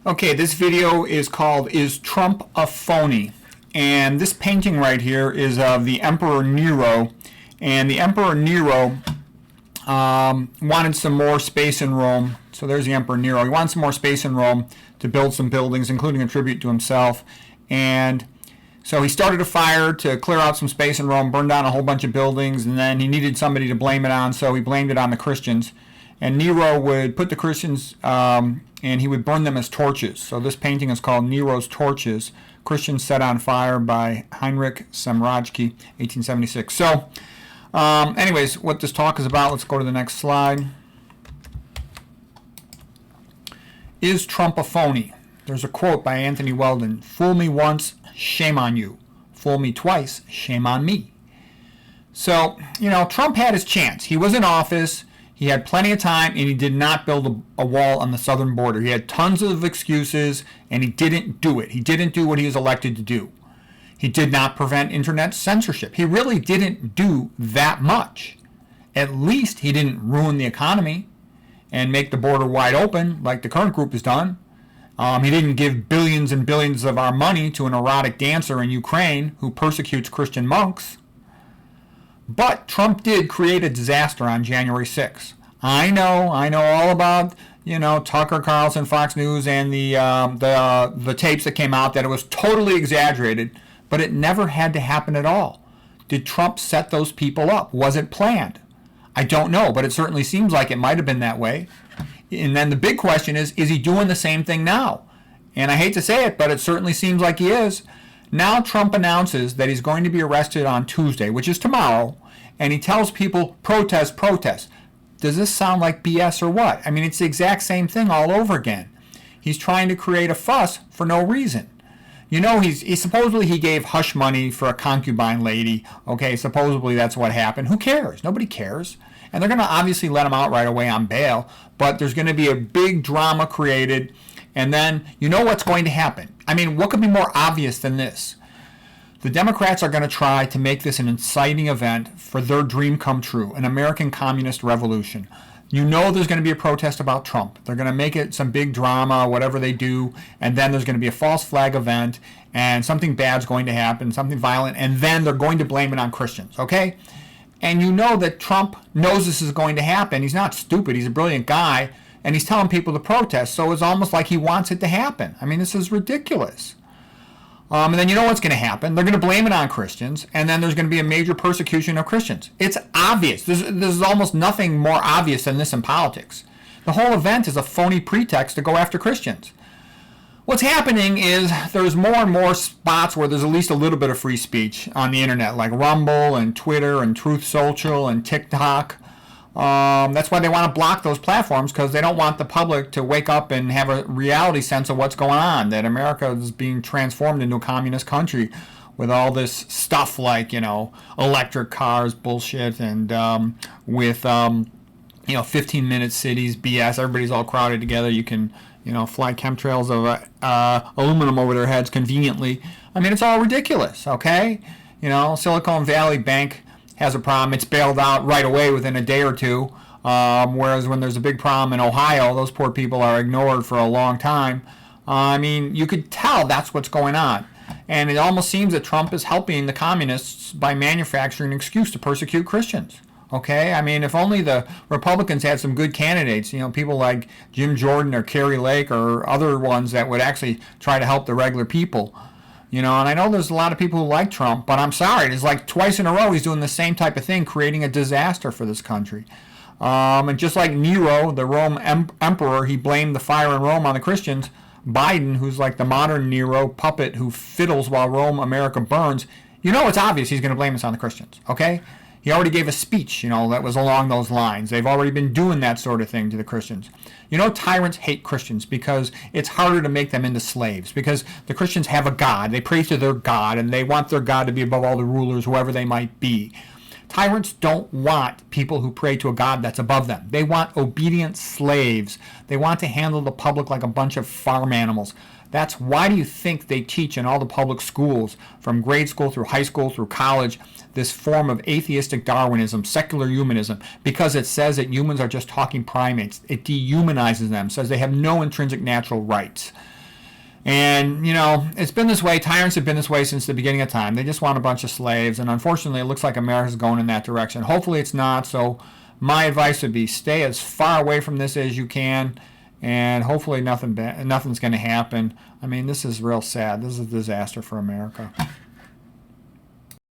Okay, this video is called Is Trump a Phony? And this painting right here is of the Emperor Nero. And the Emperor Nero wanted some more space in Rome. So there's the Emperor Nero. He wanted some more space in Rome to build some buildings, including a tribute to himself. And so he started a fire to clear out some space in Rome, burned down a whole bunch of buildings, and then he needed somebody to blame it on, so he blamed it on the Christians. And Nero would put the Christians, and he would burn them as torches. So this painting is called Nero's Torches, Christians Set on Fire by Henryk Siemiradzki, 1876. So anyways, what this talk is about, let's go to the next slide. Is Trump a phony? There's a quote by Anthony Weldon: "Fool me once, shame on you. Fool me twice, shame on me." So, Trump had his chance. He was in office. He had plenty of time, and he did not build a wall on the southern border. He had tons of excuses, and he didn't do it. He didn't do what he was elected to do. He did not prevent internet censorship. He really didn't do that much. At least he didn't ruin the economy and make the border wide open like the current group has done. He didn't give billions and billions of our money to an erotic dancer in Ukraine who persecutes Christian monks. But Trump did create a disaster on January 6th. I know all about, Tucker Carlson, Fox News, and the tapes that came out that it was totally exaggerated, but it never had to happen at all. Did Trump set those people up? Was it planned? I don't know, but it certainly seems like it might have been that way. And then the big question is he doing the same thing now? And I hate to say it, but it certainly seems like he is. Now Trump announces that he's going to be arrested on Tuesday, which is tomorrow, and he tells people, protest, protest. Does this sound like BS or what? I mean, it's the exact same thing all over again. He's trying to create a fuss for no reason. He supposedly gave hush money for a concubine lady. Okay, supposedly that's what happened. Who cares? Nobody cares. And they're going to obviously let him out right away on bail, but there's going to be a big drama created, and then what's going to happen. I mean, what could be more obvious than this? The Democrats are going to try to make this an inciting event for their dream come true, an American communist revolution. There's going to be a protest about Trump. They're going to make it some big drama, whatever they do, and then there's going to be a false flag event, and something bad's going to happen, something violent, and then they're going to blame it on Christians, okay? And that Trump knows this is going to happen. He's not stupid. He's a brilliant guy, and he's telling people to protest, so it's almost like he wants it to happen. I mean, this is ridiculous. And then what's going to happen? They're going to blame it on Christians, and then there's going to be a major persecution of Christians. It's obvious. There's almost nothing more obvious than this in politics. The whole event is a phony pretext to go after Christians. What's happening is there's more and more spots where there's at least a little bit of free speech on the internet, like Rumble and Twitter and Truth Social and TikTok. That's why they want to block those platforms, because they don't want the public to wake up and have a reality sense of what's going on, that America is being transformed into a communist country with all this stuff like, electric cars bullshit, and with 15-minute cities BS. Everybody's all crowded together. You can fly chemtrails of aluminum over their heads conveniently. I mean, it's all ridiculous, okay? Silicon Valley Bank has a problem. It's bailed out right away within a day or two, whereas when there's a big problem in Ohio, those poor people are ignored for a long time. I mean, you could tell that's what's going on. And it almost seems that Trump is helping the communists by manufacturing an excuse to persecute Christians. Okay, I mean, if only the Republicans had some good candidates, people like Jim Jordan or Kerry Lake or other ones that would actually try to help the regular people. And I know there's a lot of people who like Trump, but I'm sorry, it's like twice in a row he's doing the same type of thing, creating a disaster for this country. And just like Nero, the Rome emperor, he blamed the fire in Rome on the Christians. Biden, who's like the modern Nero puppet who fiddles while Rome, America burns, it's obvious he's going to blame this on the Christians, okay? He already gave a speech, that was along those lines. They've already been doing that sort of thing to the Christians. Tyrants hate Christians because it's harder to make them into slaves, because the Christians have a God. They pray to their God, and they want their God to be above all the rulers, whoever they might be. Tyrants don't want people who pray to a God that's above them. They want obedient slaves. They want to handle the public like a bunch of farm animals. That's why do you think they teach in all the public schools, from grade school through high school through college, this form of atheistic Darwinism, secular humanism, because it says that humans are just talking primates. It dehumanizes them, says they have no intrinsic natural rights. And, it's been this way. Tyrants have been this way since the beginning of time. They just want a bunch of slaves. And unfortunately, it looks like America's going in that direction. Hopefully it's not. So my advice would be stay as far away from this as you can. And hopefully nothing's going to happen. I mean, this is real sad. This is a disaster for America.